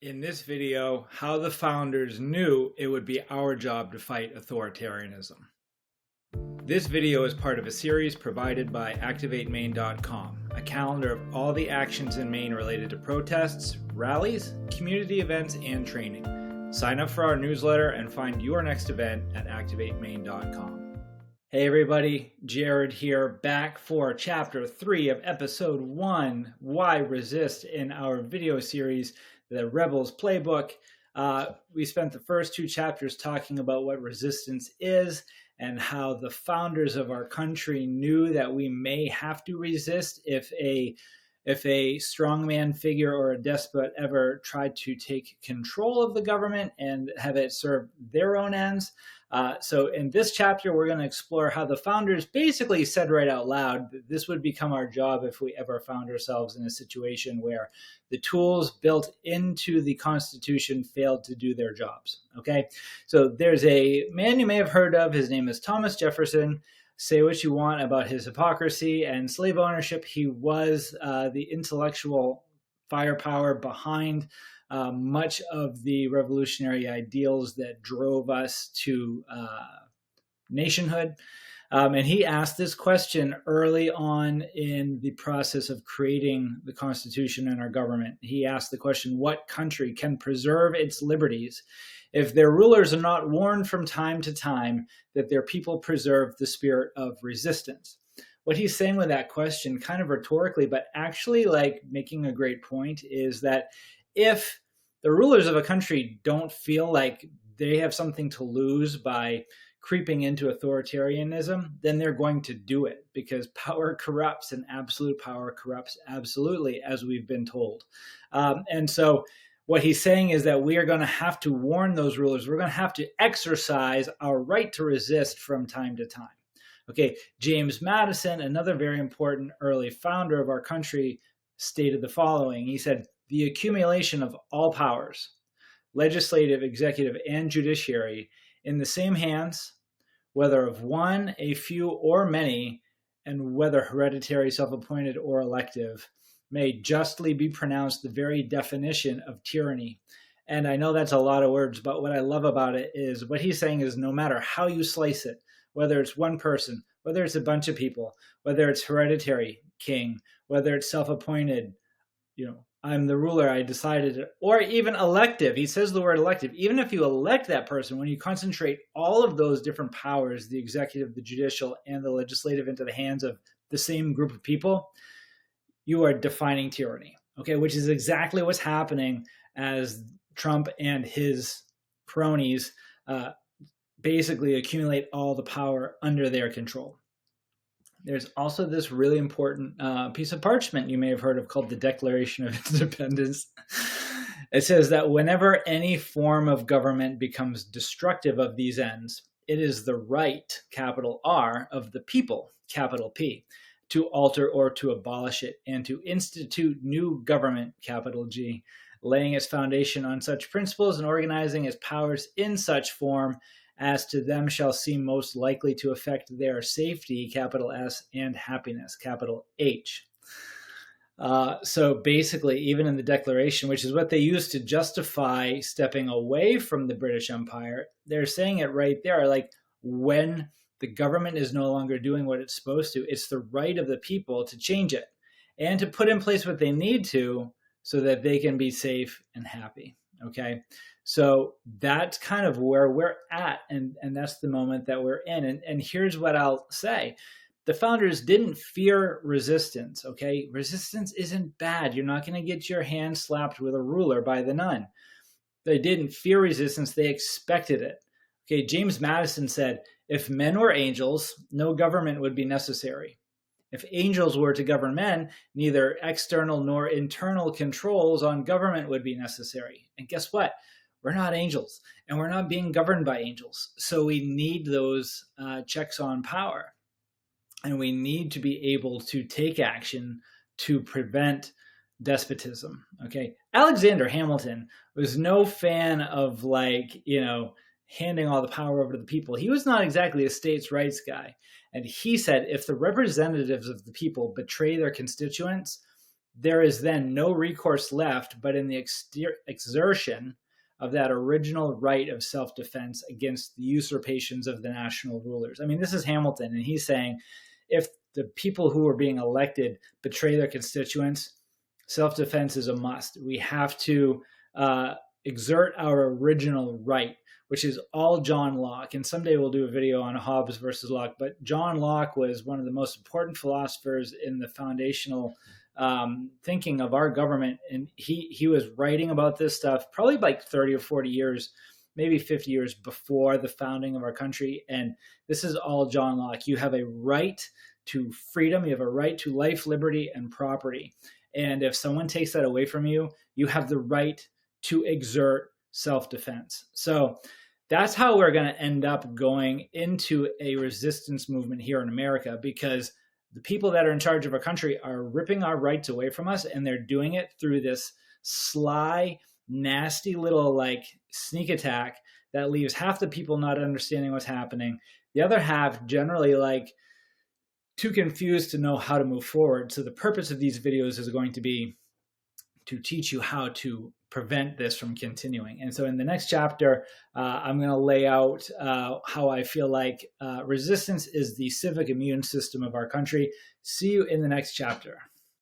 In this video, how the founders knew it would be our job to fight authoritarianism. This video is part of a series provided by ActivateMaine.com, a calendar of all the actions in Maine related to protests, rallies, community events, and training. Sign up for our newsletter and find your next event at ActivateMaine.com. Hey everybody, Jared here, back for Chapter 3 of Episode 1, Why Resist, in our video series, The Rebels Playbook. We spent the first two chapters talking about what resistance is and how the founders of our country knew that we may have to resist if a strongman figure or a despot ever tried to take control of the government and have it serve their own ends. So in this chapter, we're going to explore how the founders basically said right out loud that this would become our job if we ever found ourselves in a situation where the tools built into the Constitution failed to do their jobs. Okay, so there's a man you may have heard of. His name is Thomas Jefferson. Say what you want about his hypocrisy and slave ownership. He was the intellectual firepower behind much of the revolutionary ideals that drove us to nationhood. And he asked this question early on in the process of creating the Constitution and our government. He asked the question, what country can preserve its liberties if their rulers are not warned from time to time that their people preserve the spirit of resistance? What he's saying with that question, kind of rhetorically, but actually like making a great point, is that if the rulers of a country don't feel like they have something to lose by creeping into authoritarianism, then they're going to do it because power corrupts and absolute power corrupts absolutely, as we've been told. And so what he's saying is that we are going to have to warn those rulers. We're going to have to exercise our right to resist from time to time. Okay, James Madison, another very important early founder of our country, stated the following. He said, "The accumulation of all powers, legislative, executive, and judiciary, in the same hands, whether of one, a few, or many, and whether hereditary, self-appointed, or elective, may justly be pronounced the very definition of tyranny." And I know that's a lot of words, but what I love about it is what he's saying is no matter how you slice it, whether it's one person, whether it's a bunch of people, whether it's hereditary king, whether it's self-appointed, I'm the ruler, I decided it, or even elective. He says the word elective. Even if you elect that person, when you concentrate all of those different powers, the executive, the judicial, and the legislative, into the hands of the same group of people, you are defining tyranny, okay, which is exactly what's happening as Trump and his cronies basically accumulate all the power under their control. There's also this really important piece of parchment you may have heard of called the Declaration of Independence. It says that whenever any form of government becomes destructive of these ends, it is the right, capital R, of the people, capital P, to alter or to abolish it and to institute new government, capital G, laying its foundation on such principles and organizing its powers in such form as to them shall seem most likely to affect their safety, capital S, and happiness, capital H. So basically, even in the Declaration, which is what they used to justify stepping away from the British Empire, they're saying it right there, like when the government is no longer doing what it's supposed to, it's the right of the people to change it and to put in place what they need to so that they can be safe and happy, okay? So that's kind of where we're at, and that's the moment that we're in. And here's what I'll say. The founders didn't fear resistance, okay? Resistance isn't bad. You're not going to get your hand slapped with a ruler by the nun. They didn't fear resistance. They expected it. Okay, James Madison said, if men were angels, no government would be necessary. If angels were to govern men, neither external nor internal controls on government would be necessary. And guess what? We're not angels, and we're not being governed by angels. So we need those checks on power, and we need to be able to take action to prevent despotism. Okay, Alexander Hamilton was no fan of handing all the power over to the people. He was not exactly a states' rights guy, and he said if the representatives of the people betray their constituents, there is then no recourse left but in the exertion of that original right of self-defense against the usurpations of the national rulers. I mean, this is Hamilton, and he's saying if the people who are being elected betray their constituents, self-defense is a must. We have to exert our original right, which is all John Locke. And someday we'll do a video on Hobbes versus Locke. But John Locke was one of the most important philosophers in the foundational thinking of our government. And he was writing about this stuff probably like 30 or 40 years, maybe 50 years before the founding of our country. And this is all John Locke. You have a right to freedom. You have a right to life, liberty, and property. And if someone takes that away from you, you have the right to exert self-defense. So that's how we're going to end up going into a resistance movement here in America, because the people that are in charge of our country are ripping our rights away from us, and they're doing it through this sly, nasty little like sneak attack that leaves half the people not understanding what's happening. The other half generally like too confused to know how to move forward. So the purpose of these videos is going to be to teach you how to prevent this from continuing. And so in the next chapter, I'm going to lay out how I feel like resistance is the civic immune system of our country. See you in the next chapter.